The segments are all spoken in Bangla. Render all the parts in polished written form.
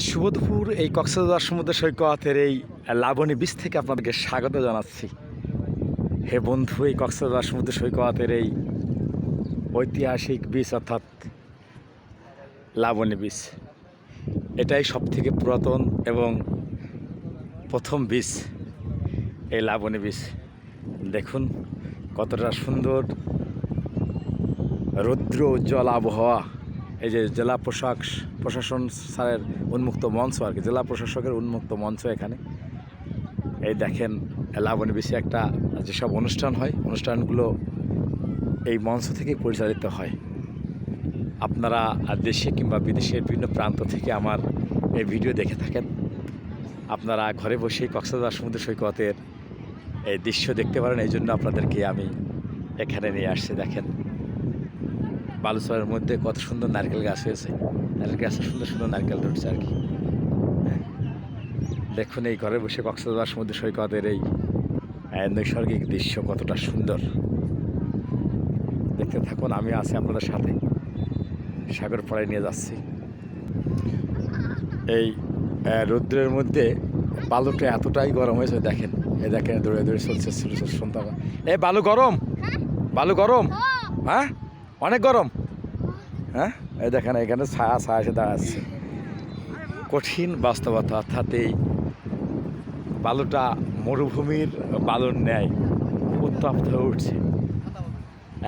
শুভ দুপুর। এই কক্সবাজার সমুদ্র সৈকতের এই লাবণী বীচ থেকে আপনাদেরকে স্বাগত জানাচ্ছি। হে বন্ধু, এই কক্সবাজার সমুদ্র সৈকতের এই ঐতিহাসিক বীচ অর্থাৎ লাবণী বীচ, এটাই সবথেকে পুরাতন এবং প্রথম বীচ এই লাবণী বীচ। দেখুন কতটা সুন্দর রৌদ্র উজ্জ্বল আবহাওয়া। এই যে জেলা প্রশাসন স্যারের উন্মুক্ত মঞ্চ আর কি, জেলা প্রশাসকের উন্মুক্ত মঞ্চ এখানে। এই দেখেন লাবণী বীচে একটা যেসব অনুষ্ঠান হয়, অনুষ্ঠানগুলো এই মঞ্চ থেকেই পরিচালিত হয়। আপনারা দেশে কিংবা বিদেশের বিভিন্ন প্রান্ত থেকে আমার এই ভিডিও দেখে থাকেন। আপনারা ঘরে বসেই কক্সবাজার সমুদ্র সৈকতের এই দৃশ্য দেখতে পারেন। এই জন্য আপনাদেরকে আমি এখানে নিয়ে আসছি। দেখেন বালুচরের মধ্যে কত সুন্দর নারকেল গাছ হয়েছে, নারকেল গাছে সুন্দর সুন্দর নারকেল ধরছে আর কি। দেখুন এই ঘরে বসে কক্সবাজার সমুদ্র সৈকতের এই নৈসর্গিক দৃশ্য কতটা সুন্দর। দেখতে থাকুন, আমি আছি আপনাদের সাথে, সাগর পাড়ে নিয়ে যাচ্ছি। এই রৌদ্রের মধ্যে বালুটা এতটাই গরম হয়েছে, দেখেন এই দেখেন দৌড়ে দৌড়ে চলছে শুনতাম। এই বালু গরম, বালু গরম, হ্যাঁ অনেক গরম। হ্যাঁ এই দেখেন এখানে ছায়া এসে দাঁড়াচ্ছে। কঠিন বাস্তবতা, অর্থাৎ এই বালুটা মরুভূমির বালুর ন্যায় উত্তপ্ত হয়ে উঠছে,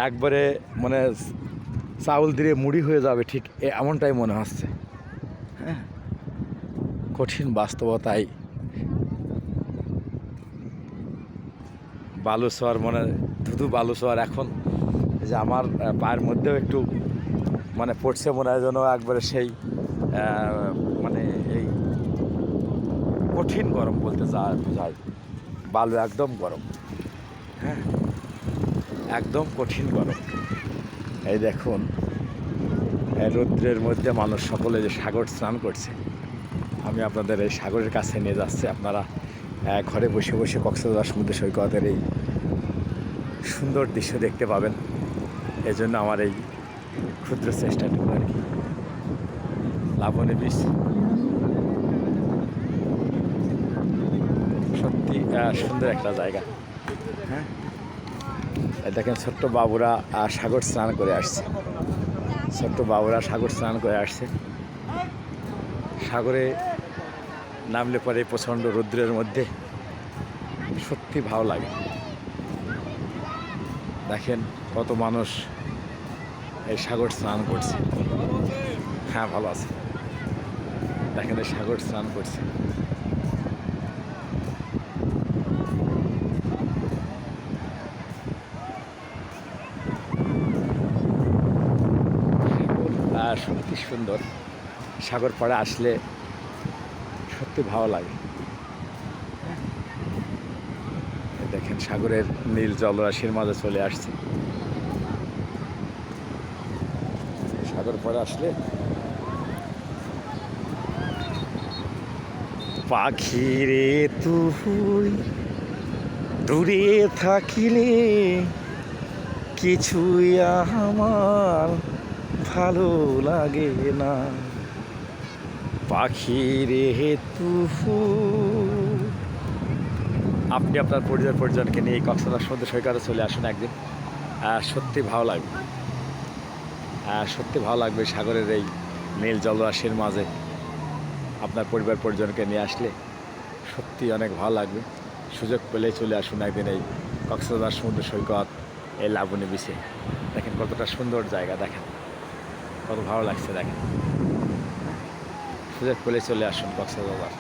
একবারে মানে চাউল দিয়ে মুড়ি হয়ে যাবে ঠিক এমনটাই মনে হচ্ছে। হ্যাঁ কঠিন বাস্তবতায় বালুচর, মানে ধুধু বালুচর। এখন যে আমার পায়ের মধ্যেও একটু মানে পড়ছে, মনে হয় যেন একবারে সেই মানে এই কঠিন গরম বলতে যায়। বালু একদম গরম, হ্যাঁ একদম কঠিন গরম। এই দেখুন রৌদ্রের মধ্যে মানুষ সকলে যে সাগর স্নান করছে, আমি আপনাদের এই সাগরের কাছে নিয়ে যাচ্ছি। আপনারা ঘরে বসে বসে কক্সবাজার সমুদ্র সৈকতের এই সুন্দর দৃশ্য দেখতে পাবেন। এই জন্য আমার এই ক্ষুদ্র চেষ্টাটুকু আর কি। লাবণী বীচ সত্যি সুন্দর একটা জায়গা। হ্যাঁ দেখেন ছোট্ট বাবুরা সাগর স্নান করে আসছে, ছোট্ট বাবুরা সাগর স্নান করে আসছে। সাগরে নামলে পরে প্রচণ্ড রৌদ্রের মধ্যে সত্যি ভালো লাগে। দেখেন কত মানুষ এই সাগর স্নান করছে। হ্যাঁ ভালো আছে, দেখেন এই সাগর স্নান করছে। সত্যি সুন্দর, সাগর পাড়ে আসলে সত্যি ভালো লাগে। দেখেন সাগরের নীল জলরাশির মাঝে চলে আসছে। সাগর পাড়ে আসলে পাখিরে তুই দূরে থাকিলে কিছুই আমার ভালো লাগে না। পাখিরে তুই, আপনি আপনার পরিজনকে নিয়ে এই কক্সবাজার সমুদ্র সৈকতে চলে আসুন একদিন। সত্যি ভালো লাগবে, সত্যি ভালো লাগবে। সাগরের এই নীল জলরাশির মাঝে আপনার পরিজনকে নিয়ে আসলে সত্যি অনেক ভালো লাগবে। সুযোগ পেলেই চলে আসুন একদিন এই কক্সবাজার সমুদ্র সৈকত এই লাবণী বীচে। দেখেন কতটা সুন্দর জায়গা, দেখেন কত ভালো লাগছে। দেখেন সুযোগ পেলেই চলে আসুন কক্সবাজার।